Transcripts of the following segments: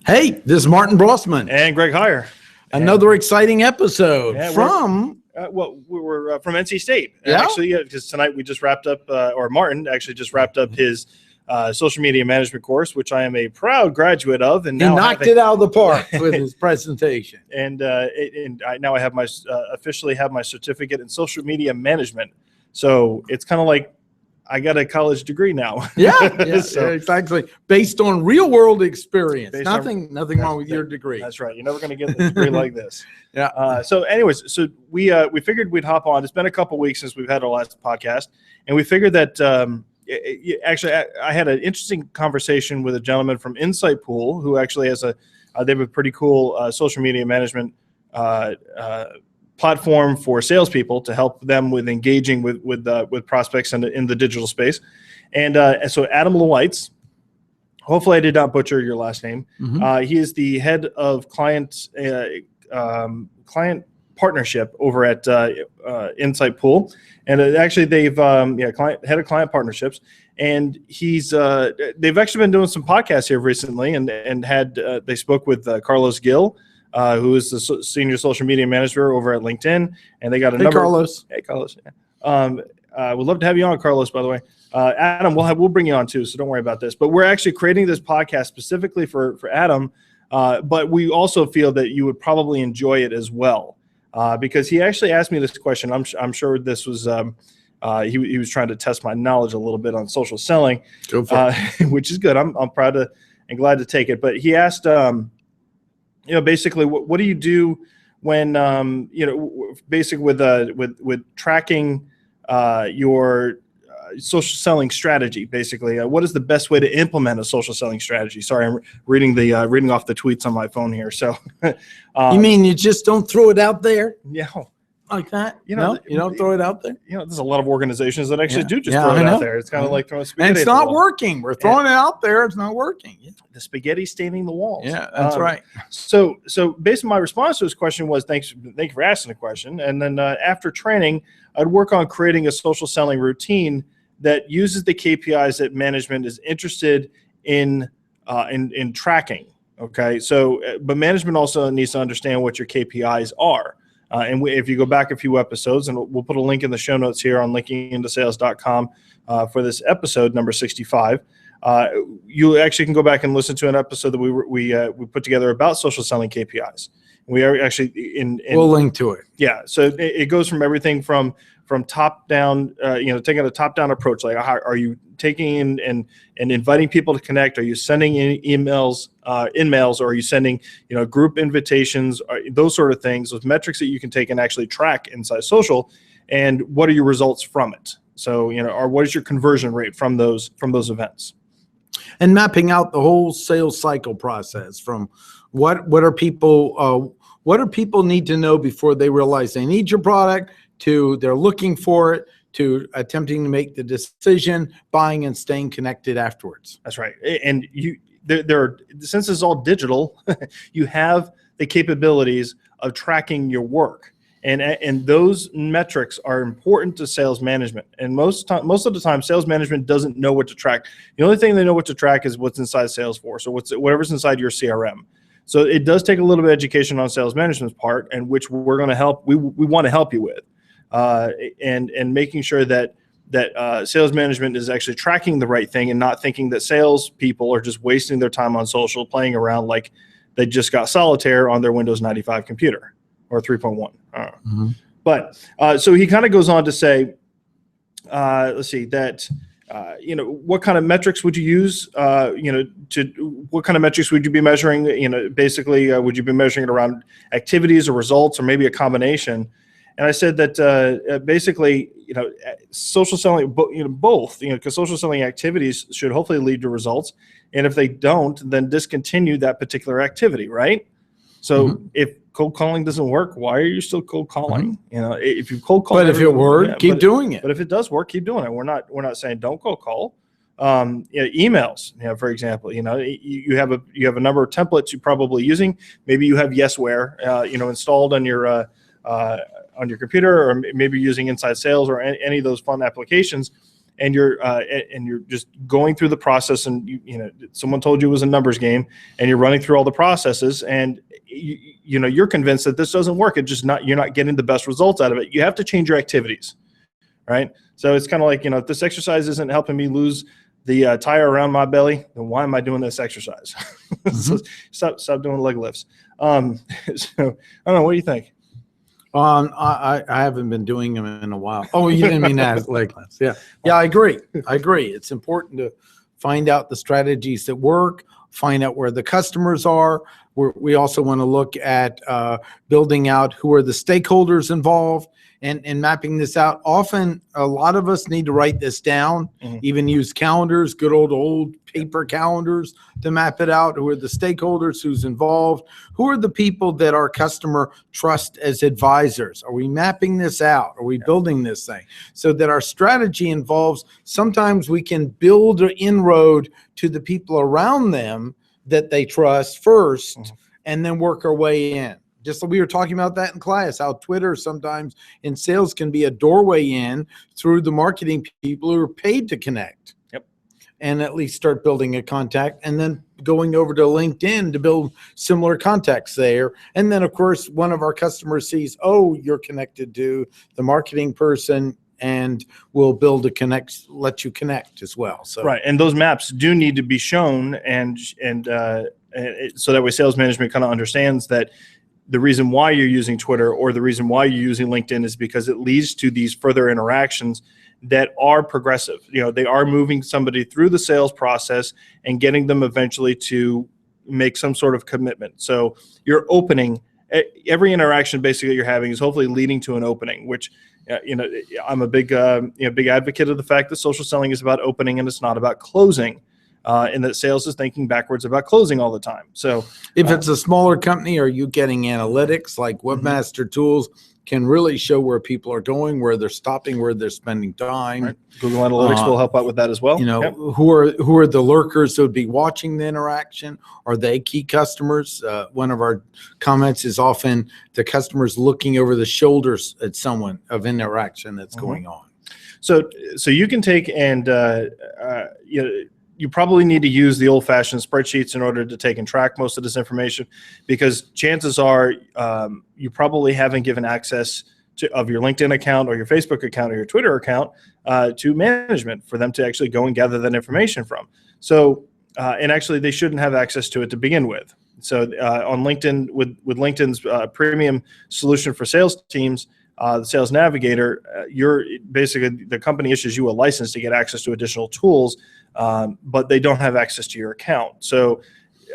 Hey, this is Martin Brossman. And Greg Heyer. Another exciting episode from... we're from NC State. Yeah? Actually, because tonight we just wrapped up, or Martin actually just wrapped up his social media management course, which I am a proud graduate of. And he now knocked it out of the park with his presentation. And now I have my officially have my certificate in social media management. So it's kind of like I got a college degree now. Yeah, So, exactly. Based on real world experience. Nothing wrong with your degree. That's right. You're never going to get a degree like this. Yeah. So we figured we'd hop on. It's been a couple weeks since we've had our last podcast, and we figured that actually I had an interesting conversation with a gentleman from Insight Pool who actually has they have a pretty cool social media management platform for salespeople to help them with engaging with prospects in the digital space. And so Adam Leweitz, hopefully I did not butcher your last name. Mm-hmm. He is the head of client partnership over at Insight Pool. And actually they've head of client partnerships. And they've actually been doing some podcasts here recently and had they spoke with Carlos Gil, who is the senior social media manager over at LinkedIn, and they got a number. Carlos. Hey, Carlos. We'd love to have you on, Carlos. By the way, Adam, we'll bring you on too, so don't worry about this. But we're actually creating this podcast specifically for Adam, but we also feel that you would probably enjoy it as well, because he actually asked me this question. I'm sure this was he was trying to test my knowledge a little bit on social selling, which is good. I'm proud to and glad to take it. But he asked. Basically, what do you do when, basically with tracking your social selling strategy? Basically, what is the best way to implement a social selling strategy? Sorry, I'm reading off the tweets on my phone here. So, you mean you just don't throw it out there? Yeah. Like that? You don't throw it out there? There's a lot of organizations that actually do just Yeah, throw it I know. out there. It's kind of like throwing spaghetti. And it's not working. We're throwing it out there. It's not working. The spaghetti staining the walls. Yeah, that's right. So based on my response to this question was, thank you for asking the question. And then after training, I'd work on creating a social selling routine that uses the KPIs that management is interested in tracking. Okay. So, but management also needs to understand what your KPIs are. If you go back a few episodes, and we'll put a link in the show notes here on linkingintosales.com for this episode number 65, you actually can go back and listen to an episode that we put together about social selling KPIs. We are actually we'll link to it. Yeah, so it goes from everything from top down, taking a top down approach. Like, how are you taking in and inviting people to connect? Are you sending in emails, or are you sending group invitations? Those sort of things. Those metrics that you can take and actually track inside social, and what are your results from it? So or what is your conversion rate from those events? And mapping out the whole sales cycle process from what do people need to know before they realize they need your product, to they're looking for it, to attempting to make the decision, buying and staying connected afterwards. That's right. And since it's all digital, you have the capabilities of tracking your work. And those metrics are important to sales management. And most of the time, sales management doesn't know what to track. The only thing they know what to track is what's inside Salesforce or whatever's inside your CRM. So it does take a little bit of education on sales management's part, and which we're going to help. We want to help you with, and making sure that sales management is actually tracking the right thing and not thinking that sales people are just wasting their time on social, playing around like they just got solitaire on their Windows 95 computer or 3.1. Mm-hmm. But so he kind of goes on to say, let's see, that what kind of metrics would you use? What kind of metrics would you be measuring? Basically, would you be measuring it around activities or results, or maybe a combination? And I said that basically, social selling, both, because social selling activities should hopefully lead to results, and if they don't, then discontinue that particular activity, right? So if cold calling doesn't work, why are you still cold calling? If you cold call, but if it worked, keep doing it. But if it does work, keep doing it. We're not saying don't cold call. Emails, for example, you have a number of templates you're probably using. Maybe you have Yesware, installed on your computer, or maybe using Inside Sales or any of those fun applications. and you're just going through the process, and someone told you it was a numbers game, and you're running through all the processes, and you're convinced that this doesn't work. You're not getting the best results out of it. You have to change your activities, right? So it's kind of like, if this exercise isn't helping me lose the tire around my belly, then why am I doing this exercise? So stop doing leg lifts. So I don't know. What do you think? I haven't been doing them in a while. Oh, you didn't mean that leg lifts. Yeah. I agree. It's important to find out the strategies that work, find out where the customers are. We also want to look at building out who are the stakeholders involved and mapping this out. Often, a lot of us need to write this down, even use calendars, good old paper calendars to map it out. Who are the stakeholders, who's involved, who are the people that our customer trust as advisors? Are we mapping this out? Are we building this thing? So that our strategy involves, sometimes we can build an inroad to the people around them that they trust first, and then work our way in. Just like we were talking about that in class, how Twitter sometimes in sales can be a doorway in through the marketing people who are paid to connect. Yep. And at least start building a contact, and then going over to LinkedIn to build similar contacts there. And then, of course, one of our customers sees, oh, you're connected to the marketing person, and we'll let you connect as well. So right, and those maps do need to be shown, and so that way sales management kind of understands that the reason why you're using Twitter or the reason why you're using LinkedIn is because it leads to these further interactions that are progressive. They are moving somebody through the sales process and getting them eventually to make some sort of commitment. So you're opening every interaction basically you're having is hopefully leading to an opening, which I'm a big advocate of the fact that social selling is about opening and it's not about closing. And that sales is thinking backwards about closing all the time. So if it's a smaller company, are you getting analytics like Webmaster Tools can really show where people are going, where they're stopping, where they're spending time? Right. Google Analytics will help out with that as well. Who are the lurkers who would be watching the interaction? Are they key customers? One of our comments is often the customers looking over the shoulders at someone of interaction that's going on. So you can take and you probably need to use the old-fashioned spreadsheets in order to take and track most of this information, because chances are you probably haven't given access of your LinkedIn account or your Facebook account or your Twitter account to management for them to actually go and gather that information from. So, and actually they shouldn't have access to it to begin with. So on LinkedIn, with LinkedIn's premium solution for sales teams, the Sales Navigator, the company issues you a license to get access to additional tools, but they don't have access to your account. So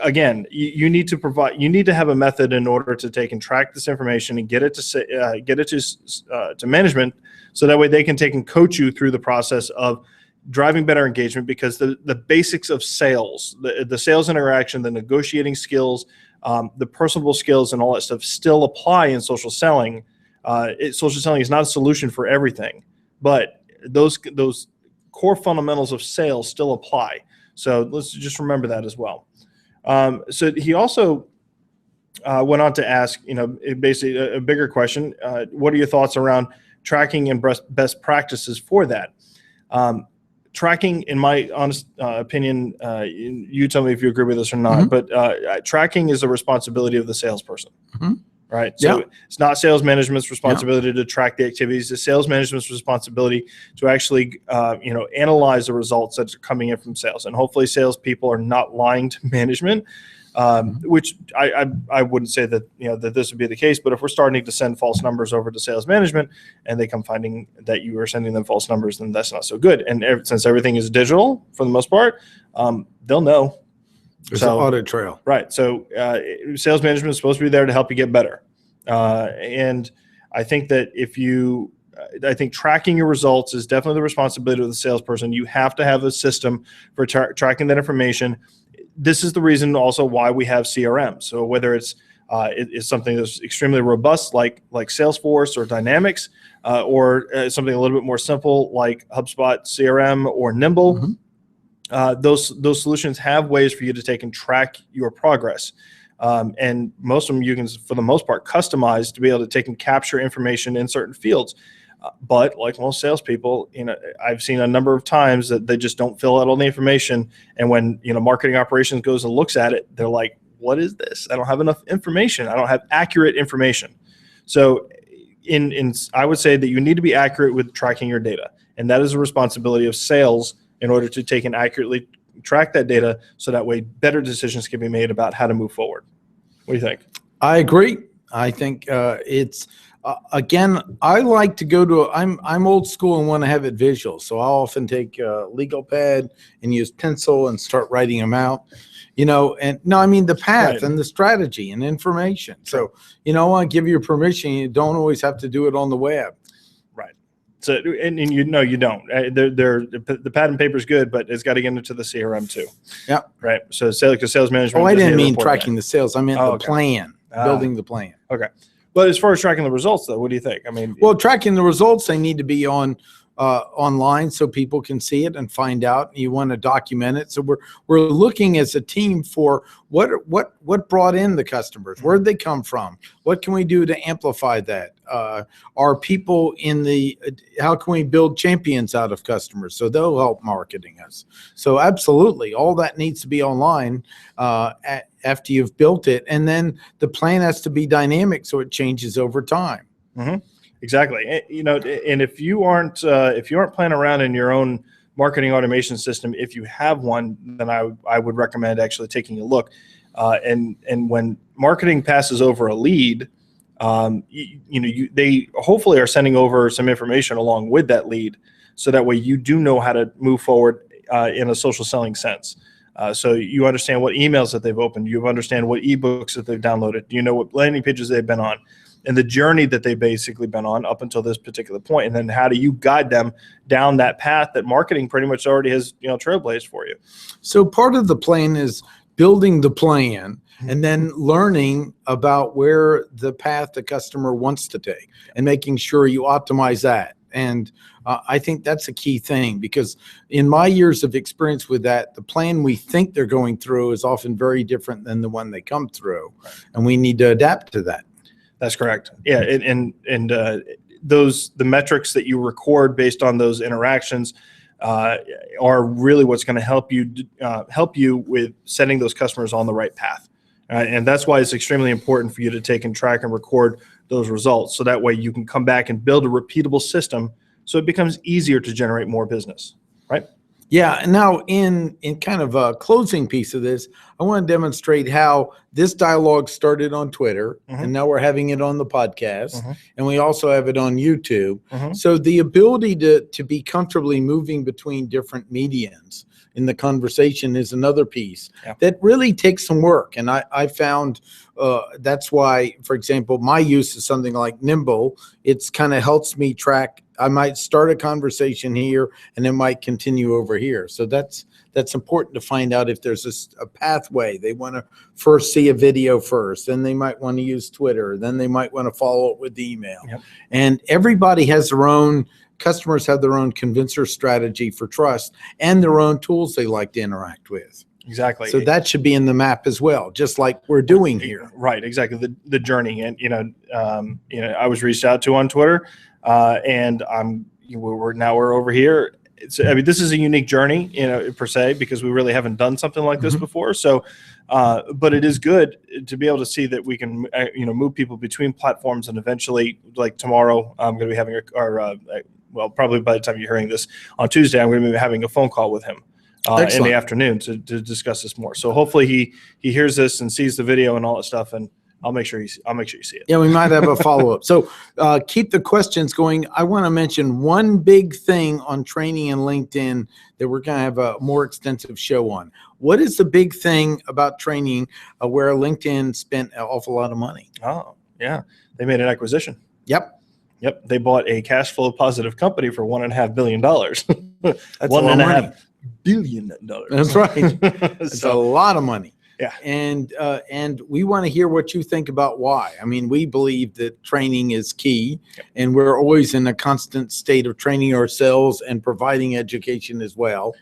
again, you need to have a method in order to take and track this information and get it to management, so that way they can take and coach you through the process of driving better engagement, because the basics of sales, the sales interaction, the negotiating skills, the personable skills and all that stuff still apply in social selling. Social selling is not a solution for everything, but those core fundamentals of sales still apply. So let's just remember that as well. So he also went on to ask, basically a bigger question. What are your thoughts around tracking and best practices for that? Tracking, in my honest opinion, you tell me if you agree with this or not, but tracking is a responsibility of the salesperson. Right. So it's not sales management's responsibility to track the activities. It's sales management's responsibility to actually, analyze the results that are coming in from sales. And hopefully salespeople are not lying to management, which I wouldn't say that, that this would be the case. But if we're starting to send false numbers over to sales management and they come finding that you are sending them false numbers, then that's not so good. And since everything is digital for the most part, they'll know. There's an audit trail. Right. So sales management is supposed to be there to help you get better. And I think that I think tracking your results is definitely the responsibility of the salesperson. You have to have a system for tracking that information. This is the reason also why we have CRM. So whether it's something that's extremely robust like Salesforce or Dynamics, or something a little bit more simple like HubSpot CRM or Nimble, those solutions have ways for you to take and track your progress. And most of them you can, for the most part, customize to be able to take and capture information in certain fields. But like most salespeople, I've seen a number of times that they just don't fill out all the information. And when, marketing operations goes and looks at it, they're like, what is this? I don't have enough information. I don't have accurate information. So I would say that you need to be accurate with tracking your data. And that is a responsibility of sales in order to take and accurately track that data so that way better decisions can be made about how to move forward. What do you think? I agree. I think it's again, I like to go to I'm old school and want to have it visual. So I'll often take a legal pad and use pencil and start writing them out. And no, I mean the path Right. and the strategy and information. So, I want to give you permission. You don't always have to do it on the web. Right. So, and you don't. The pad and paper is good, but it's got to get into the CRM too. Yeah. Right. So sales management. Oh, I just didn't need to mean report tracking the sales. I meant Oh, the okay. plan, building the plan. that. Okay. But as far as tracking the results, though, what do you think? I mean, Well, tracking the results, they need to be online so people can see it and find out. You want to document it. So we're looking as a team for what brought in the customers. Where'd they come from? What can we do to amplify that? Are people how can we build champions out of customers so they'll help marketing us? So absolutely, all that needs to be online after you've built it, and then the plan has to be dynamic so it changes over time. mm-hmm. Exactly. And if you aren't playing around in your own marketing automation system, if you have one, then I would recommend actually taking a look. And when marketing passes over a lead, they hopefully are sending over some information along with that lead, so that way you do know how to move forward in a social selling sense. So you understand what emails that they've opened, you understand what ebooks that they've downloaded, you know what landing pages they've been on, and the journey that they've basically been on up until this particular point. And then how do you guide them down that path that marketing pretty much already has, trailblazed for you? So part of the plan is building the plan and then learning about where the path the customer wants to take and making sure you optimize that. And I think that's a key thing, because in my years of experience with that, the plan we think they're going through is often very different than the one they come through. And we need to adapt to that. That's correct. Yeah, and the metrics that you record based on those interactions are really what's going to help you with setting those customers on the right path. And that's why it's extremely important for you to take and track and record those results, so that way you can come back and build a repeatable system, so it becomes easier to generate more business. Right? Yeah, and now in kind of a closing piece of this, I want to demonstrate how this dialogue started on Twitter, and now we're having it on the podcast, and we also have it on YouTube. So the ability to be comfortably moving between different mediums in the conversation is another piece that really takes some work. And I found that's why, for example, my use of something like Nimble, it's kind of helps me track. I might start a conversation here and it might continue over here. So that's important to find out if there's a pathway. They want to first see a video first, then they might want to use Twitter, then they might want to follow up with email. And everybody has customers have their own convincer strategy for trust and their own tools they like to interact with. Exactly. So that should be in the map as well, just like we're doing here. Right. Exactly. The journey. And, I was reached out to on Twitter, and we're over here. This is a unique journey, per se, because we really haven't done something like this before. So, but it is good to be able to see that we can, move people between platforms, and eventually, like tomorrow, I'm going to be having probably by the time you're hearing this on Tuesday, I'm going to be having a phone call with him in the afternoon to discuss this more. So hopefully he hears this and sees the video and all that stuff, and I'll make sure you see it. Yeah, we might have a follow-up. So keep the questions going. I want to mention one big thing on training and LinkedIn that we're going to have a more extensive show on. What is the big thing about training where LinkedIn spent an awful lot of money? Oh, yeah. They made an acquisition. Yep. They bought a cash flow positive company for $1.5 billion. That's $1.5 billion. That's right. It's a lot of money. Yeah. And we want to hear what you think about why. I mean, we believe that training is key, and we're always in a constant state of training ourselves and providing education as well.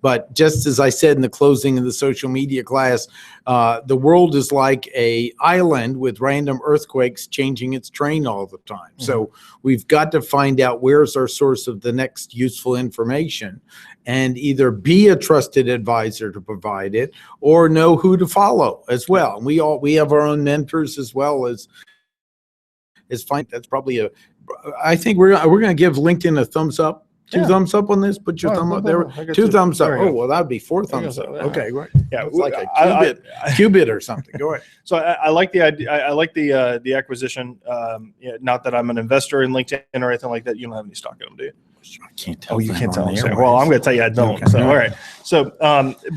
But just as I said in the closing of the social media class, the world is like a island with random earthquakes changing its terrain all the time. So we've got to find out where's our source of the next useful information, and either be a trusted advisor to provide it or know who to follow as well. And we have our own mentors as well as fine. That's probably I think we're going to give LinkedIn a thumbs up. Two thumbs up on this. Put your thumb up there. Two thumbs up. Oh, well, that'd be 4 thumbs up. Okay, right. Yeah, it's like a qubit or something. Go ahead. So I like the idea. I like the acquisition. Not that I'm an investor in LinkedIn or anything like that. You don't have any stock in them, do you? I can't tell. Oh, you can't tell. Well, Well, I'm going to tell you I don't. Okay. So all right. So,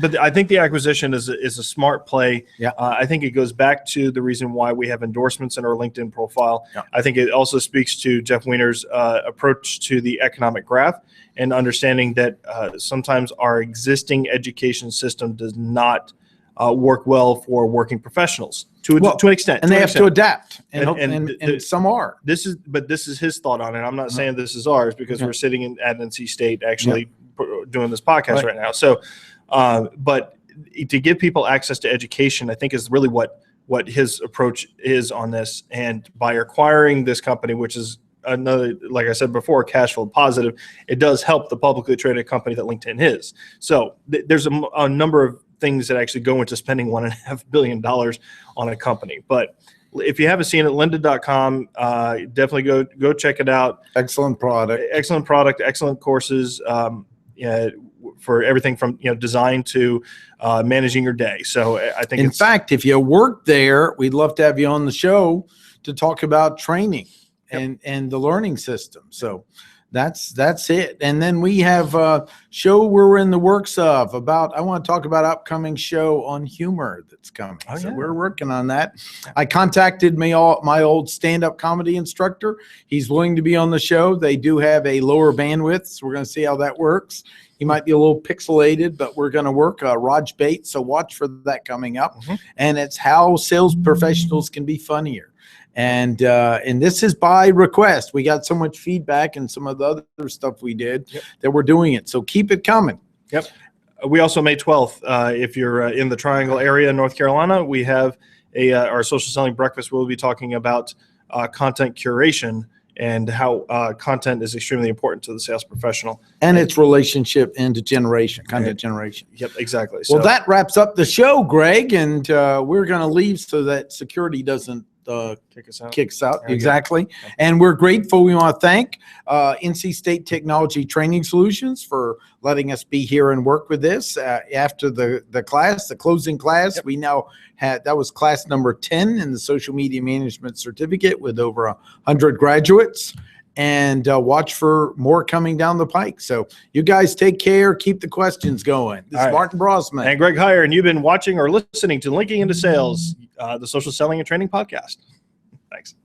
but I think the acquisition is a smart play. Yeah. I think it goes back to the reason why we have endorsements in our LinkedIn profile. Yeah. I think it also speaks to Jeff Weiner's approach to the economic graph and understanding that sometimes our existing education system does not work well for working professionals to an extent. And they have to adapt, and And some are. This is his thought on it. I'm not saying this is ours because we're sitting at NC State actually doing this podcast right now. So, but to give people access to education, I think is really what his approach is on this. And by acquiring this company, which is another, like I said before, cash flow positive, it does help the publicly traded company that LinkedIn is. So there's a number of things that actually go into spending $1.5 billion on a company. But if you haven't seen it, lynda.com, definitely go check it out. Excellent product. Excellent courses for everything from design to managing your day. So I think in fact, if you work there, we'd love to have you on the show to talk about training and the learning system. So that's it. And then we have a show we're in the works of I want to talk about upcoming show on humor that's coming. So we're working on that. I contacted my old stand-up comedy instructor. He's willing to be on the show. They do have a lower bandwidth, so we're going to see how that works. He might be a little pixelated, but we're going to work Raj Bates. So watch for that coming up. And it's how sales professionals can be funnier. And this is by request. We got so much feedback and some of the other stuff we did that we're doing it. So keep it coming. Yep. We also, May 12th, if you're in the Triangle area in North Carolina, we have our social selling breakfast. We'll be talking about content curation and how content is extremely important to the sales professional. And its relationship into content generation. Yep, exactly. Well, that wraps up the show, Greg, and we're going to leave so that security doesn't kick us out. Exactly. And we're grateful. We want to thank NC State Technology Training Solutions for letting us be here and work with this. After the class, the closing class, we now had, that was class number 10 in the social media management certificate with over 100 graduates. And watch for more coming down the pike. So you guys take care. Keep the questions going. This is Martin Brosman. And Greg Heyer, and you've been watching or listening to Linking into Sales, the social selling and training podcast. Thanks.